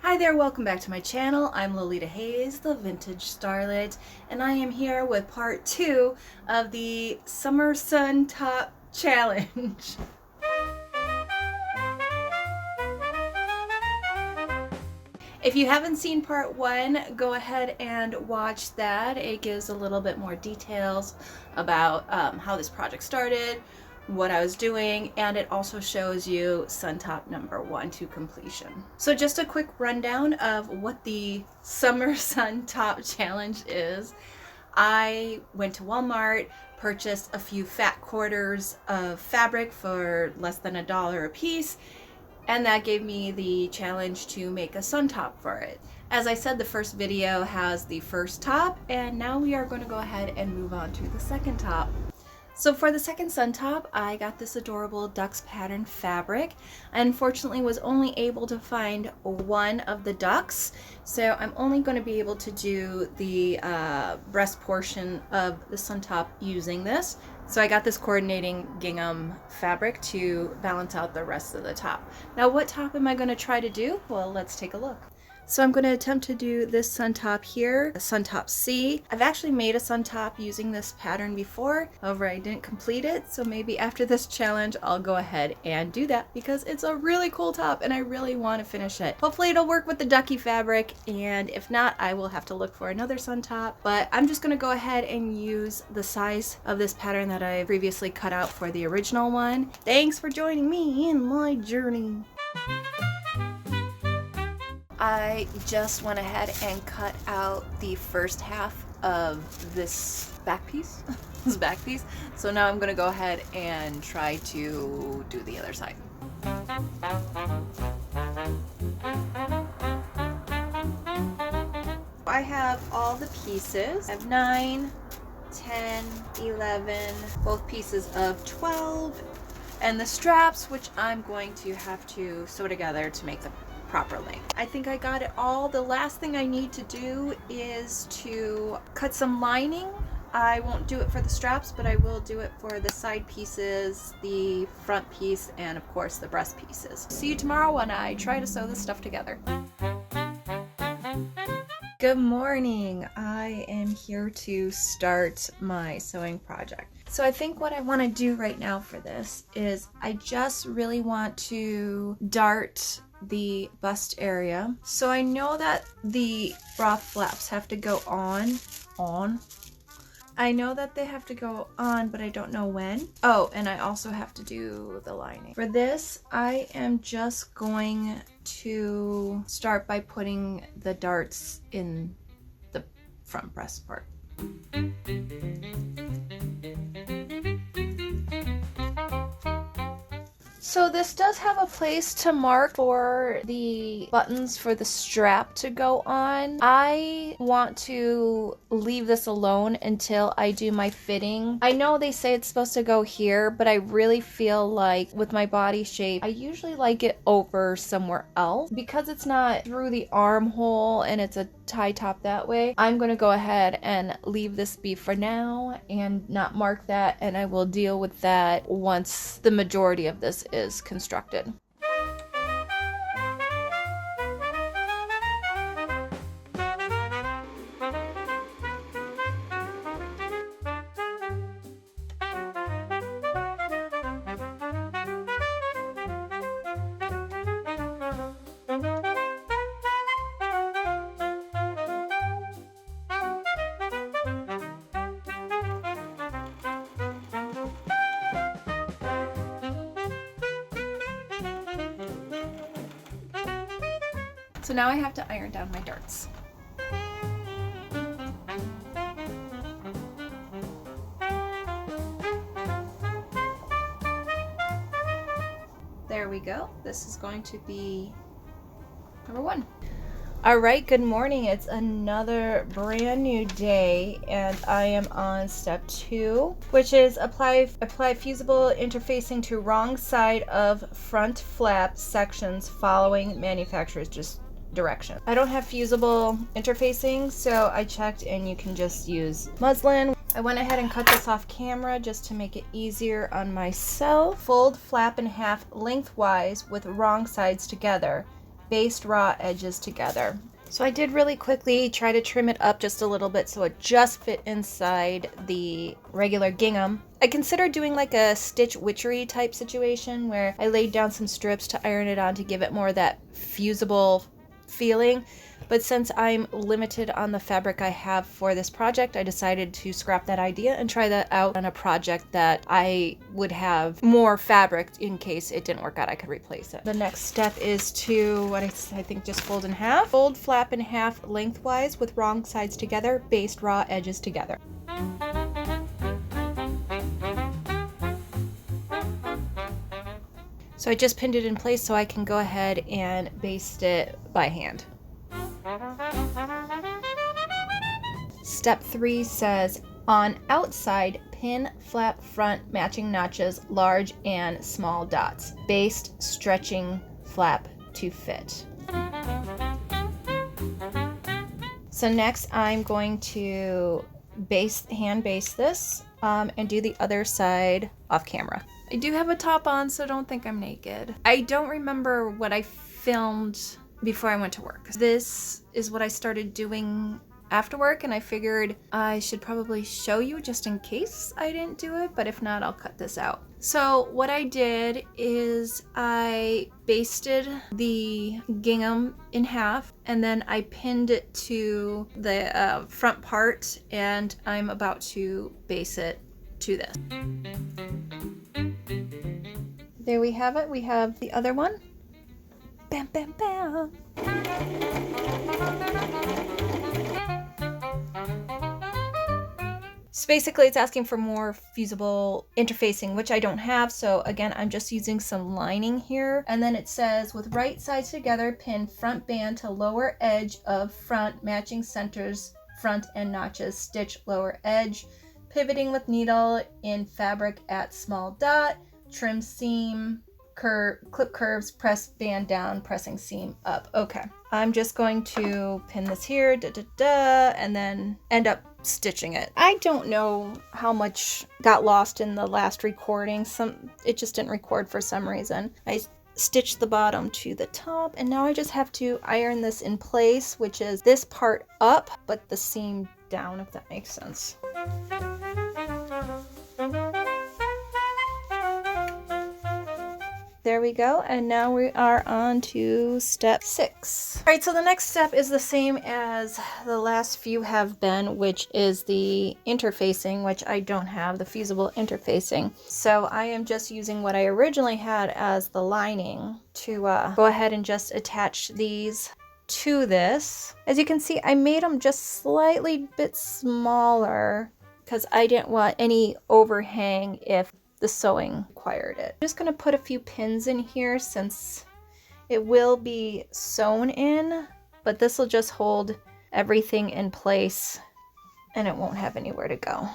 Hi there, welcome back to my channel. I'm Lolita Haze, the Vintage Starlet, and I am here with part 2 of the Summer Sun Top Challenge. If you haven't seen part 1, go ahead and watch that. It gives a little bit more details about how this project started, what I was doing, and it also shows you sun top number 1 to completion. So just a quick rundown of what the Summer Sun Top Challenge is. I went to Walmart, purchased a few fat quarters of fabric for less than $1 a piece, and that gave me the challenge to make a sun top for it. As I said, the first video has the first top, and now we are going to go ahead and move on to the second top. So for the second sun top, I got this adorable ducks pattern fabric. I unfortunately was only able to find one of the ducks, so I'm only going to be able to do the breast portion of the sun top using this. So I got this coordinating gingham fabric to balance out the rest of the top. Now what top am I going to try to do? Well, let's take a look. So I'm going to attempt to do this sun top here, a sun top C. I've actually made a sun top using this pattern before, however I didn't complete it, so maybe after this challenge I'll go ahead and do that because it's a really cool top and I really want to finish it. Hopefully it'll work with the ducky fabric, and if not, I will have to look for another sun top, but I'm just going to go ahead and use the size of this pattern that I previously cut out for the original one. Thanks for joining me in my journey. I just went ahead and cut out the first half of this back piece, So now I'm gonna go ahead and try to do the other side. I have all the pieces. I have 9, 10, 11, both pieces of 12, and the straps, which I'm going to have to sew together to make the proper length. I think I got it all. The last thing I need to do is to cut some lining. I won't do it for the straps, but I will do it for the side pieces, the front piece, and of course the breast pieces. See you tomorrow when I try to sew this stuff together. Good morning. I am here to start my sewing project. So I think what I want to do right now for this is I just really want to dart the bust area. So I know that the bra flaps have to go on. I know that they have to go on, but I don't know when. Oh, and I also have to do the lining. For this, I am just going to start by putting the darts in the front breast part. So this does have a place to mark for the buttons for the strap to go on. I want to leave this alone until I do my fitting. I know they say it's supposed to go here, but I really feel like with my body shape, I usually like it over somewhere else. Because it's not through the armhole and it's a tie top that way, I'm going to go ahead and leave this be for now and not mark that, and I will deal with that once the majority of this is constructed. So now I have to iron down my darts. There we go. This is going to be number 1. Alright, good morning. It's another brand new day, and I am on step 2, which is apply fusible interfacing to wrong side of front flap sections following manufacturer's direction. I don't have fusible interfacing, so I checked and you can just use muslin. I went ahead and cut this off camera just to make it easier on myself. Fold flap in half lengthwise with wrong sides together. based raw edges together. So I did really quickly try to trim it up just a little bit so it just fit inside the regular gingham. I considered doing like a stitch witchery type situation where I laid down some strips to iron it on to give it more of that fusible feeling. But since I'm limited on the fabric I have for this project, I decided to scrap that idea and try that out on a project that I would have more fabric in case it didn't work out. I could replace it. The next step is to, what I think just fold in half. Fold flap in half lengthwise with wrong sides together, baste raw edges together. So I just pinned it in place so I can go ahead and baste it by hand. Step 3 says, on outside, pin flap front matching notches, large and small dots. Baste stretching flap to fit. So next I'm going to hand baste this and do the other side off camera. I do have a top on, so don't think I'm naked. I don't remember what I filmed before I went to work. This is what I started doing after work, and I figured I should probably show you just in case I didn't do it, but if not, I'll cut this out. So what I did is I basted the gingham in half, and then I pinned it to the front part, and I'm about to baste it to this. There we have it. We have the other one. Bam, bam, bam. So basically it's asking for more fusible interfacing, which I don't have. So again, I'm just using some lining here. And then it says, with right sides together, pin front band to lower edge of front, matching centers, front and notches, stitch lower edge, pivoting with needle in fabric at small dot, trim seam, clip curves, press band down, pressing seam up. Okay, I'm just going to pin this here, and then end up stitching it. I don't know how much got lost in the last recording. It just didn't record for some reason. I stitched the bottom to the top, and now I just have to iron this in place, which is this part up, but the seam down, if that makes sense. There we go, and now we are on to step 6. All right, so the next step is the same as the last few have been, which is the interfacing, which I don't have, the fusible interfacing. So I am just using what I originally had as the lining to go ahead and just attach these to this. As you can see, I made them just slightly bit smaller because I didn't want any overhang if the sewing required it. I'm just going to put a few pins in here since it will be sewn in, but this will just hold everything in place and it won't have anywhere to go.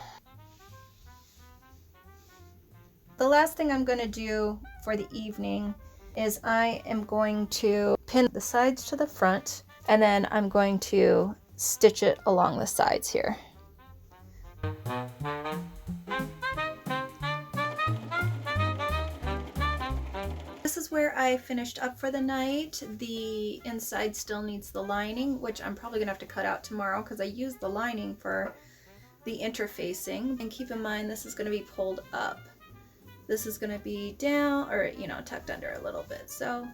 The last thing I'm going to do for the evening is I am going to pin the sides to the front, and then I'm going to stitch it along the sides here. This is where I finished up for the night. The inside still needs the lining, which I'm probably gonna have to cut out tomorrow because I used the lining for the interfacing. And keep in mind, this is gonna be pulled up. This is gonna be down, or tucked under a little bit. So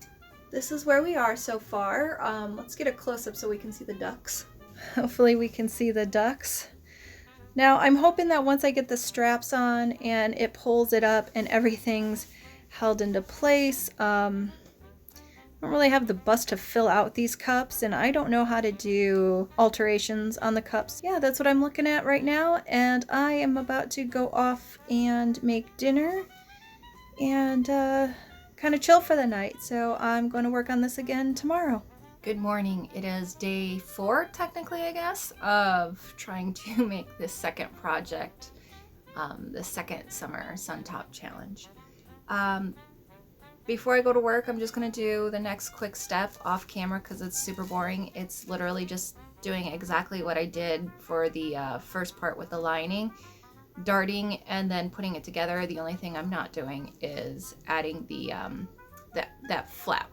this is where we are so far. Let's get a close-up so we can see the ducks. Hopefully we can see the ducks. Now I'm hoping that once I get the straps on and it pulls it up and everything's held into place. I don't really have the bust to fill out these cups, and I don't know how to do alterations on the cups. Yeah, that's what I'm looking at right now, and I am about to go off and make dinner and kind of chill for the night. So I'm going to work on this again tomorrow. Good morning. It is day 4, technically, I guess, of trying to make this second project, the second summer sun top challenge. Before I go to work, I'm just going to do the next quick step off camera because it's super boring. It's literally just doing exactly what I did for the first part with the lining, darting and then putting it together. The only thing I'm not doing is adding the that flap.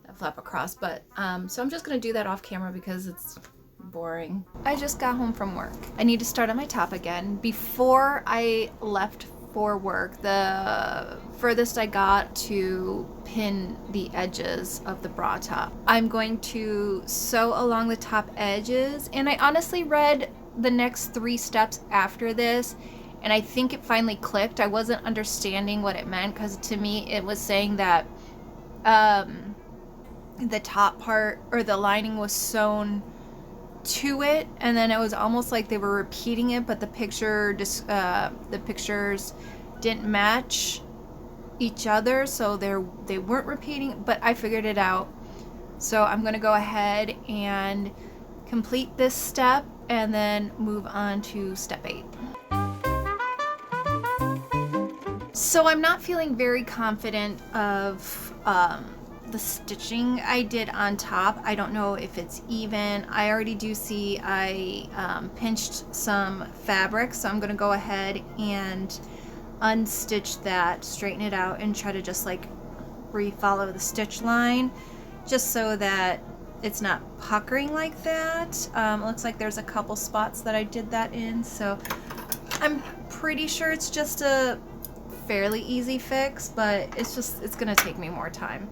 that flap across, but so I'm just gonna do that off camera because it's boring. I just got home from work. I need to start on my top again. Before I left for work, the furthest I got to pin the edges of the bra top. I'm going to sew along the top edges, and I honestly read the next 3 steps after this, and I think it finally clicked. I wasn't understanding what it meant because to me it was saying that the top part or the lining was sewn to it, and then it was almost like they were repeating it, but the pictures didn't match each other, so they weren't repeating, but I figured it out. So I'm going to go ahead and complete this step and then move on to step 8. So I'm not feeling very confident of the stitching I did on top. I don't know if it's even. I already do see I pinched some fabric, so I'm going to go ahead and unstitch that, straighten it out, and try to just like re-follow the stitch line just so that it's not puckering like that. It looks like there's a couple spots that I did that in, so I'm pretty sure it's just a fairly easy fix, but it's gonna take me more time.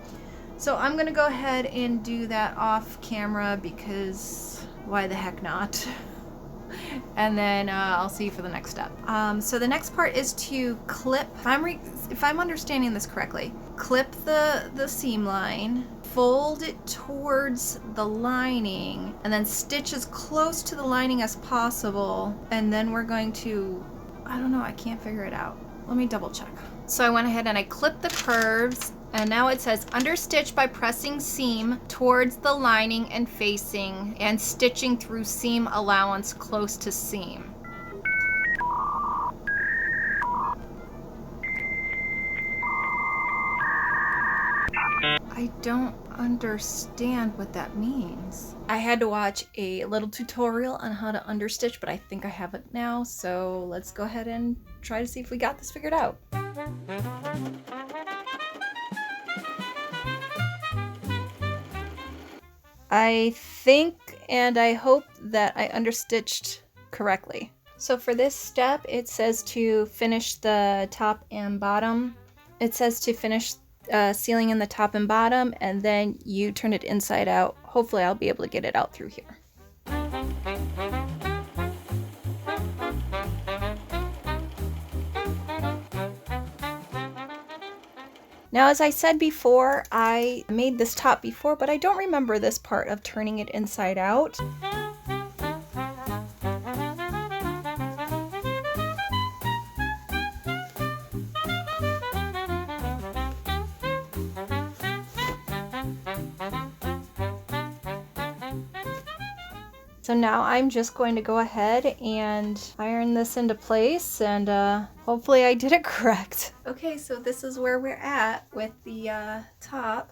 So I'm gonna go ahead and do that off camera because why the heck not? And then I'll see you for the next step. So the next part is to clip, if I'm understanding this correctly, clip the seam line, fold it towards the lining, and then stitch as close to the lining as possible. And then we're going to, I don't know, I can't figure it out. Let me double check. So I went ahead and I clipped the curves, and now it says understitch by pressing seam towards the lining and facing and stitching through seam allowance close to seam. I don't understand what that means. I had to watch a little tutorial on how to understitch, but I think I have it now, so let's go ahead and try to see if we got this figured out. I think and I hope that I understitched correctly. So for this step, it says to finish the top and bottom. It says to finish sealing in the top and bottom, and then you turn it inside out. Hopefully I'll be able to get it out through here. Now, as I said before, I made this top before, but I don't remember this part of turning it inside out. So now I'm just going to go ahead and iron this into place, and hopefully I did it correct. Okay, so this is where we're at with the top.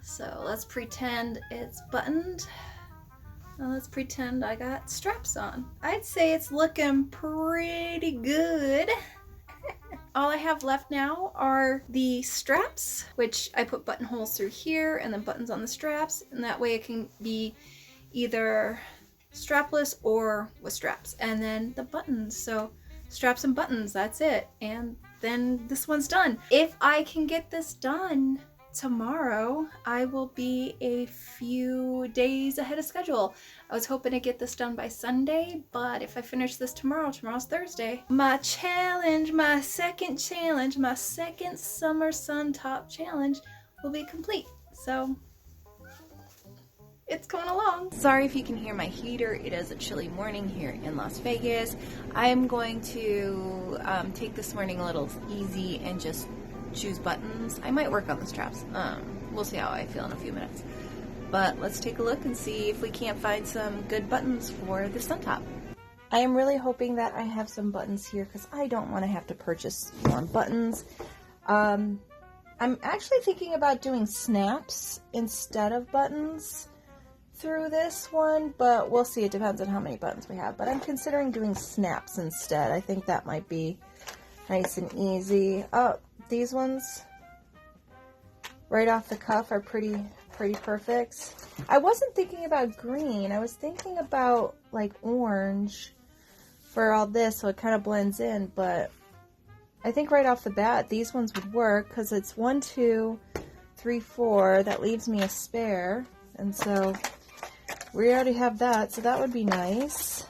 So let's pretend it's buttoned. Now let's pretend I got straps on. I'd say it's looking pretty good. All I have left now are the straps, which I put buttonholes through here and then buttons on the straps, and that way it can be either strapless or with straps. And then the buttons, so straps and buttons, that's it. And then this one's done. If I can get this done tomorrow, I will be a few days ahead of schedule. I was hoping to get this done by Sunday, but if I finish this tomorrow's Thursday, my challenge, my second summer sun top challenge will be complete. So it's coming along. Sorry if you can hear my heater. It is a chilly morning here in Las Vegas. I'm going to take this morning a little easy and just choose buttons. I might work on the straps. We'll see how I feel in a few minutes. But let's take a look and see if we can't find some good buttons for the sun top. I am really hoping that I have some buttons here because I don't want to have to purchase more buttons. I'm actually thinking about doing snaps instead of buttons through this one, but we'll see. It depends on how many buttons we have. But I'm considering doing snaps instead. I think that might be nice and easy. Oh, these ones, right off the cuff are pretty perfect. I wasn't thinking about green. I was thinking about like orange for all this, so it kind of blends in, but I think right off the bat these ones would work because it's 1, 2, 3, 4. That leaves me a spare, and so we already have that, so that would be nice.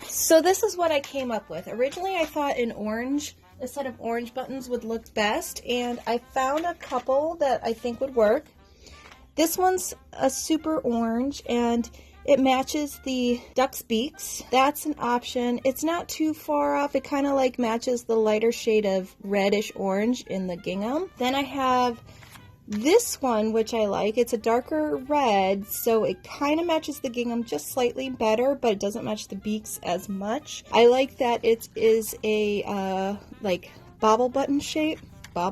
So this is what I came up with. Originally I thought a set of orange buttons would look best, and I found a couple that I think would work. This one's a super orange and it matches the duck's beaks. That's an option. It's not too far off. It kind of like matches the lighter shade of reddish orange in the gingham. Then I have this one, which I like. It's a darker red, so it kind of matches the gingham just slightly better, but it doesn't match the beaks as much. I like that it is a like beveled button shape for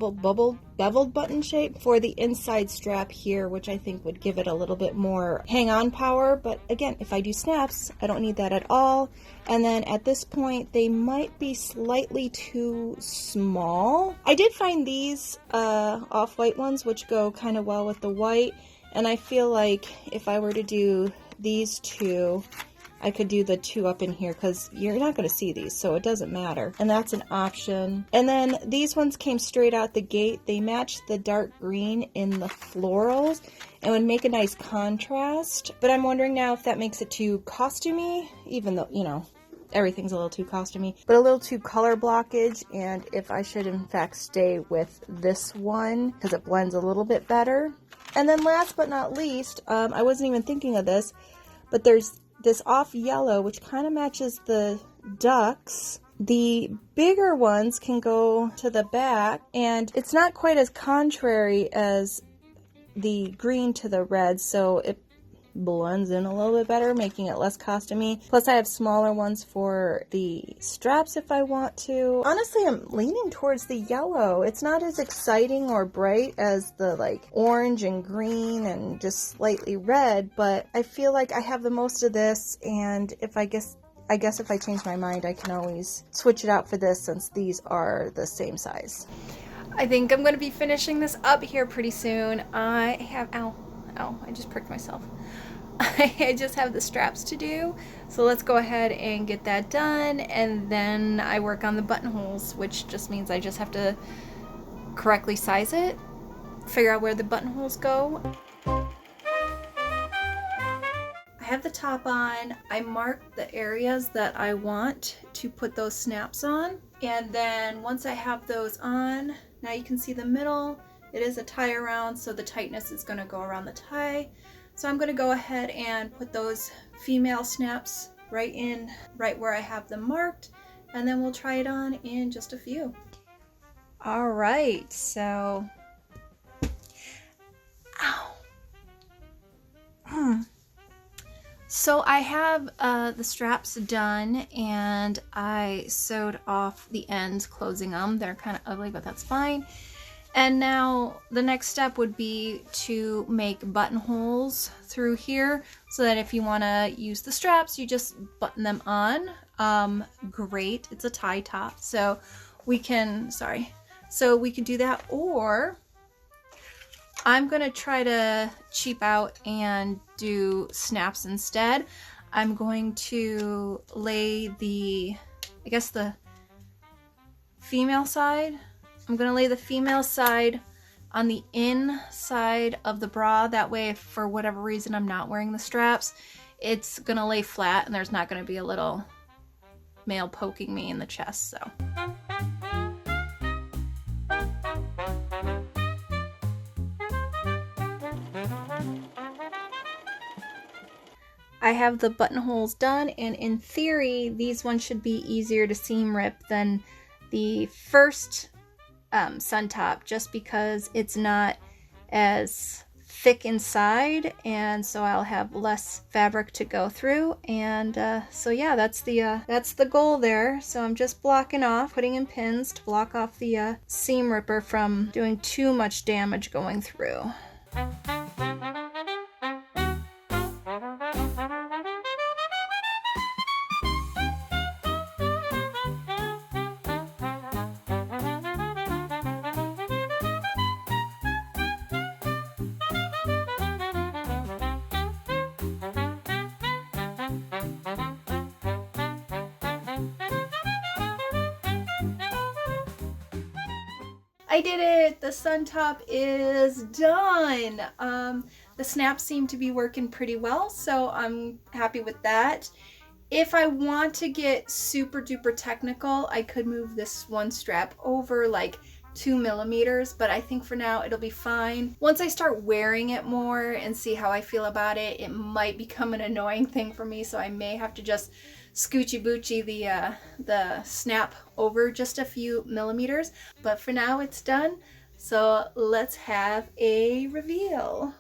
the inside strap here, which I think would give it a little bit more hang-on power. But again, if I do snaps, I don't need that at all. And then at this point, they might be slightly too small. I did find these off-white ones, which go kind of well with the white. And I feel like if I were to do these two, I could do the two up in here because you're not going to see these, so it doesn't matter. And that's an option. And then these ones came straight out the gate. They match the dark green in the florals and would make a nice contrast. But I'm wondering now if that makes it too costumey, even though, you know, everything's a little too costumey, but a little too color blockage, and if I should in fact stay with this one because it blends a little bit better. And then last but not least, I wasn't even thinking of this, but there's this off yellow, which kind of matches the ducks. The bigger ones can go to the back, and it's not quite as contrary as the green to the red, so it blends in a little bit better, making it less costumey. Plus I have smaller ones for the straps if I want to. Honestly, I'm leaning towards the yellow. It's not as exciting or bright as the like orange and green and just slightly red, but I feel like I have the most of this, and I guess if I change my mind, I can always switch it out for this since these are the same size. I think I'm going to be finishing this up here pretty soon. I have, ow, I just pricked myself. I just have the straps to do, so let's go ahead and get that done, and then I work on the buttonholes, which just means I just have to correctly size it, figure out where the buttonholes go. I have the top on. I marked the areas that I want to put those snaps on, and then once I have those on, now you can see the middle. It is a tie around, so the tightness is going to go around the tie. So I'm going to go ahead and put those female snaps right where I have them marked, and then we'll try it on in just a few. All right, so so I have the straps done, and I sewed off the ends, closing them. They're kind of ugly, but that's fine. And now the next step would be to make buttonholes through here, so that if you want to use the straps, you just button them on. Great, it's a tie top, so we can, so we can do that, or I'm gonna try to cheap out and do snaps instead. I'm going to lay the, I guess the female side. I'm going to lay the female side on the inside of the bra. That way, if for whatever reason I'm not wearing the straps, it's going to lay flat and there's not going to be a little male poking me in the chest. So I have the buttonholes done, and in theory these ones should be easier to seam rip than the first sun top, just because it's not as thick inside, and so I'll have less fabric to go through. And so yeah, that's the goal there. So I'm just blocking off, putting in pins to block off the seam ripper from doing too much damage going through. I did it! The sun top is done! The snaps seem to be working pretty well, so I'm happy with that. If I want to get super duper technical, I could move this one strap over like 2 millimeters, but I think for now it'll be fine. Once I start wearing it more and see how I feel about it, it might become an annoying thing for me, so I may have to just scoochy boochy the snap over just a few millimeters. But for now it's done, so let's have a reveal.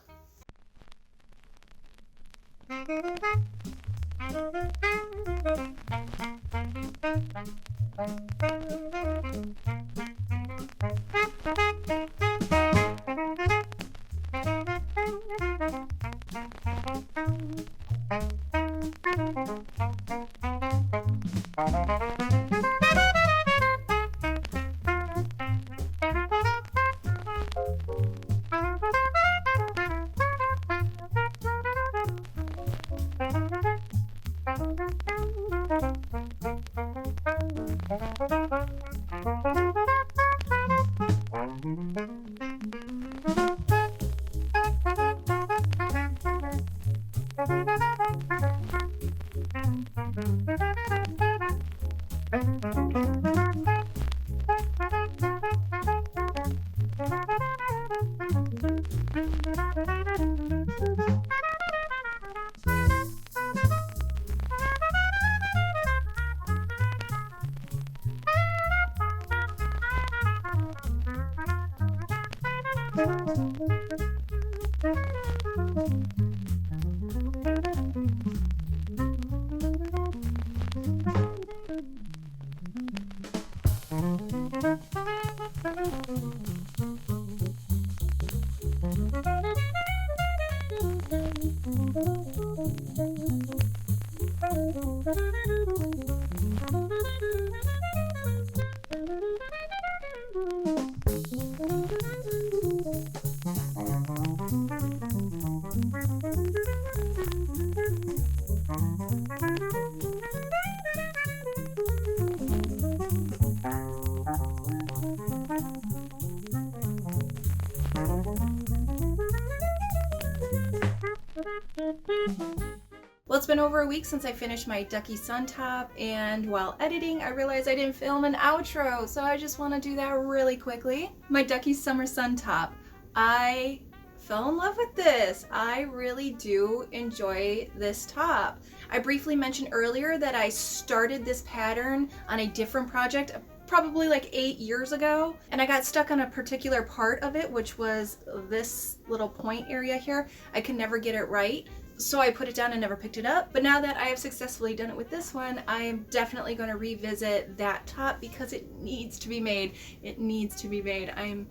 Well, it's been over a week since I finished my ducky sun top, and while editing I realized I didn't film an outro, so I just want to do that really quickly. My ducky summer sun top. I fell in love with this. I really do enjoy this top. I briefly mentioned earlier that I started this pattern on a different project probably like 8 years ago, and I got stuck on a particular part of it, which was this little point area here. I could never get it right, so I put it down and never picked it up. But now that I have successfully done it with this one, I am definitely going to revisit that top because it needs to be made. It needs to be made. I'm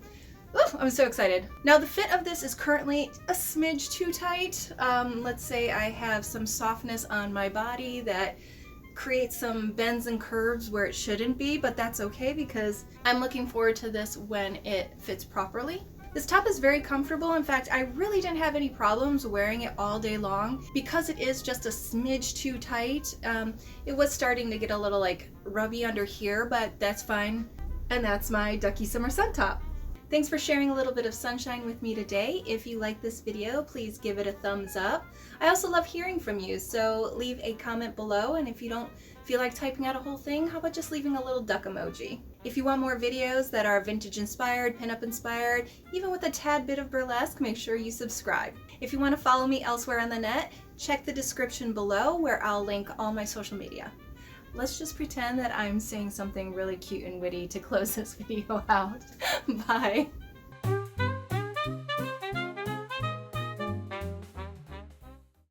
so excited. Now the fit of this is currently a smidge too tight. Let's say I have some softness on my body that creates some bends and curves where it shouldn't be, but that's okay because I'm looking forward to this when it fits properly. This top is very comfortable. In fact, I really didn't have any problems wearing it all day long because it is just a smidge too tight. It was starting to get a little like rubby under here, but that's fine. And that's my ducky summer sun top. Thanks for sharing a little bit of sunshine with me today. If you like this video, please give it a thumbs up. I also love hearing from you, so leave a comment below, and if you don't feel like typing out a whole thing, how about just leaving a little duck emoji? If you want more videos that are vintage inspired, pinup inspired, even with a tad bit of burlesque, make sure you subscribe. If you want to follow me elsewhere on the net, check the description below where I'll link all my social media. Let's just pretend that I'm saying something really cute and witty to close this video out. Bye.